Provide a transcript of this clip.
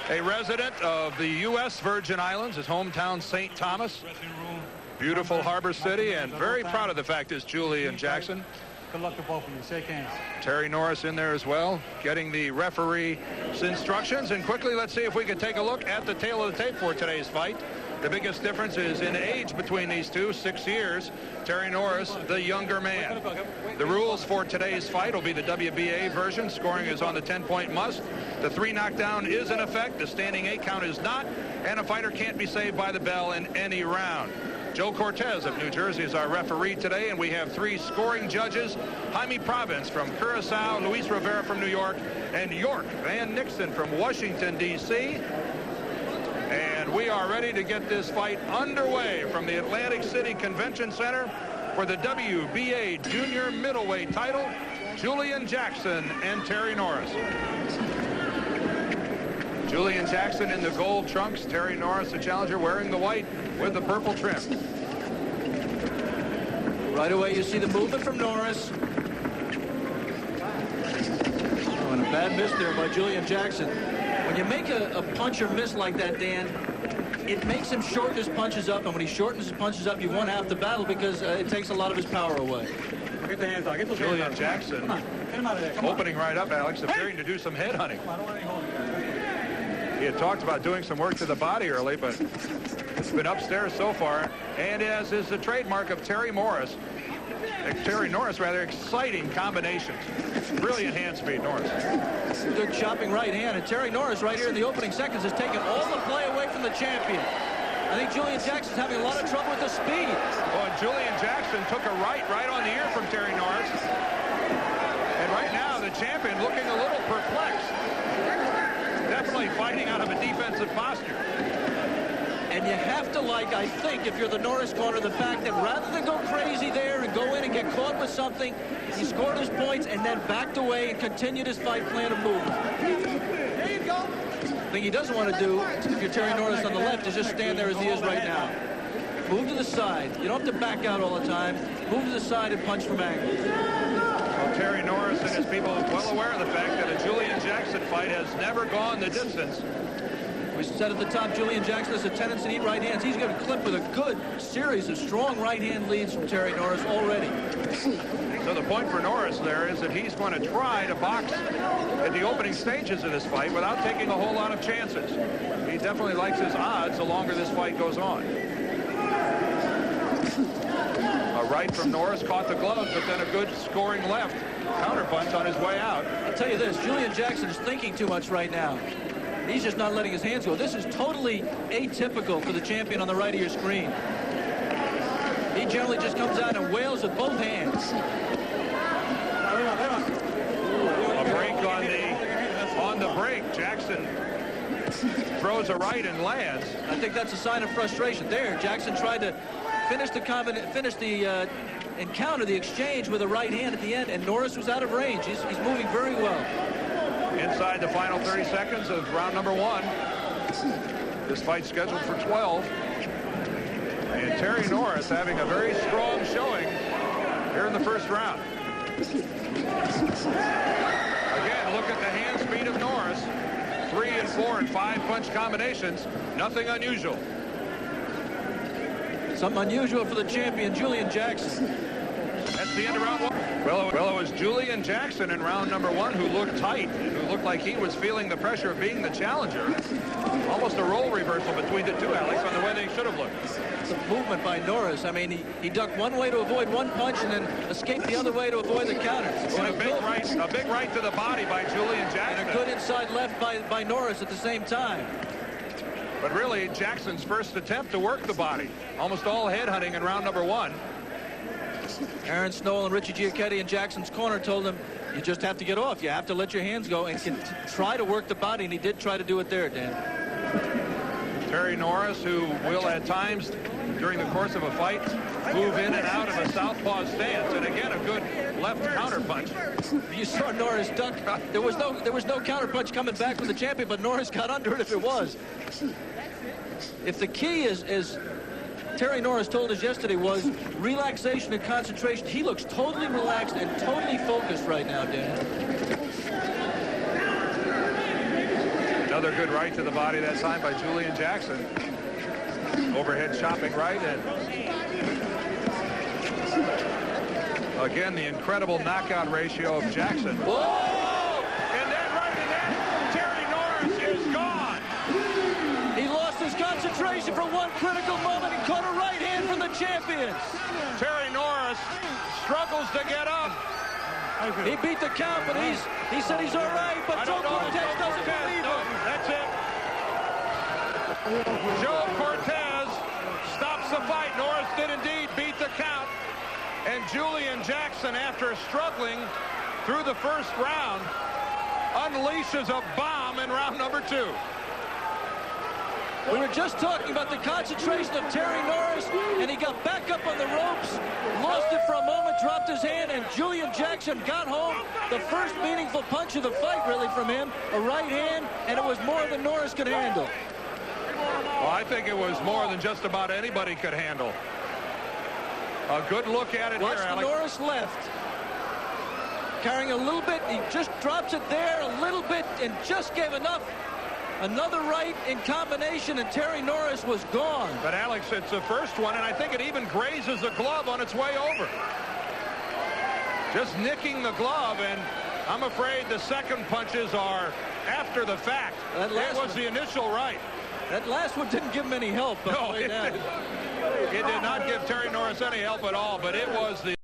A resident of the U.S. Virgin Islands, his hometown St. Thomas. Beautiful harbor city, and very proud of the fact is Julian Jackson. Good luck to both of you. Shake hands. Terry Norris in there as well, getting the referee's instructions. And quickly, let's see if we can take a look at the tail of the tape for today's fight. The biggest difference is in age between these two, 6 years. Terry Norris, the younger man. The rules for today's fight will be the WBA version. Scoring is on the 10-point must. The 3 knockdown is in effect. The standing 8 count is not. And a fighter can't be saved by the bell in any round. Joe Cortez of New Jersey is our referee today, and we have 3 scoring judges. Jaime Province from Curacao, Luis Rivera from New York, and York Van Nixon from Washington, D.C. And we are ready to get this fight underway from the Atlantic City Convention Center for the WBA Junior Middleweight title, Julian Jackson and Terry Norris. Julian Jackson in the gold trunks, Terry Norris, the challenger, wearing the white with the purple trim. Right away, you see the movement from Norris. Oh, and a bad miss there by Julian Jackson. When you make a puncher miss like that, Dan, it makes him shorten his punches up, and when he shortens his punches up, you've won half the battle because it takes a lot of his power away. Get the hands out. Get those Julian hands out. Jackson Come on. Get him out of there. Come opening right up, Alex, appearing to do some head hunting. on. I don't want any holding. He had talked about doing some work to the body early, but it's been upstairs so far. And as is the trademark of Terry Norris, exciting combinations. Brilliant hand speed, Norris. Good chopping right hand, and Terry Norris right here in the opening seconds has taken all the play away from the champion. I think Julian Jackson's having a lot of trouble with the speed. Oh, and Julian Jackson took a right on the ear from Terry Norris. And right now, the champion looking a little perplexed. Definitely fighting out of a defensive posture. And you have to like, I think, if you're the Norris corner, the fact that rather than go crazy there and go in and get caught with something, he scored his points and then backed away and continued his fight plan of movement. There you go. The thing he doesn't want to do, if you're Terry Norris on the left, is just stand there as he is right now. Move to the side. You don't have to back out all the time. Move to the side and punch from angle. Well, Terry Norris and his people are well aware of the fact that a Julian Jackson fight has never gone the distance. We said at the top, Julian Jackson has a tendency to eat right hands. He's going to clip with a good series of strong right hand leads from Terry Norris already. So the point for Norris there is that he's going to try to box at the opening stages of this fight without taking a whole lot of chances. He definitely likes his odds the longer this fight goes on. A right from Norris caught the glove, but then a good scoring left counterpunch on his way out. I'll tell you this, Julian Jackson is thinking too much right now. He's just not letting his hands go. This is totally atypical for the champion on the right of your screen. He generally just comes out and wails with both hands. A break on the break. Jackson throws a right and lands. I think that's a sign of frustration. There, Jackson tried to finish the encounter, the exchange with a right hand at the end, and Norris was out of range. He's moving very well. Inside the final 30 seconds of round number 1. This fight's scheduled for 12. And Terry Norris having a very strong showing here in the first round. Again, look at the hand speed of Norris. 3 and 4 and 5 punch combinations. Nothing unusual. Something unusual for the champion, Julian Jackson. That's the end of round 1. Well, it was Julian Jackson in round number 1 who looked tight, who looked like he was feeling the pressure of being the challenger. Almost a role reversal between the two, Alex, on the way they should have looked. The movement by Norris. I mean, he ducked one way to avoid one punch and then escaped the other way to avoid the counter. And a big right to the body by Julian Jackson. And a good inside left by Norris at the same time. But really, Jackson's first attempt to work the body. Almost all head hunting in round number 1. Aaron Snowell and Richie Giacchetti in Jackson's corner told him, you just have to get off. You have to let your hands go and try to work the body, and he did try to do it there, Dan. Terry Norris, who will at times during the course of a fight move in and out of a southpaw stance, and again a good left counterpunch. You saw Norris duck. There was no counterpunch coming back from the champion, but Norris got under it if it was. If the key is Terry Norris told us yesterday was relaxation and concentration. He looks totally relaxed and totally focused right now, Dan. Another good right to the body that time by Julian Jackson. Overhead chopping right, and again the incredible knockout ratio of Jackson. Whoa! And then right in there, Terry Norris is gone. He lost his concentration for one critical moment and caught a right hand from the champions. Terry Norris struggles to get up. He beat the count, but he said he's all right, but Joe Cortez doesn't believe him. That's it. Joe Cortez stops the fight. Norris did indeed beat the count. And Julian Jackson, after struggling through the first round, unleashes a bomb in round number 2. We were just talking about the concentration of Terry Norris, and he got back up on the ropes, lost it for a moment, dropped his hand, and Julian Jackson got home the first meaningful punch of the fight, really, from him, a right hand, and it was more than Norris could handle. Well, I think it was more than just about anybody could handle. A good look at it Watch here, the Alex. Norris left. Carrying a little bit, he just drops it there a little bit and just gave enough. Another right in combination, and Terry Norris was gone. But Alex, it's the first one, and I think it even grazes the glove on its way over. Just nicking the glove, and I'm afraid the second punches are after the fact. That was the initial right. That last one didn't give him any help. No, it did not give Terry Norris any help at all, but it was the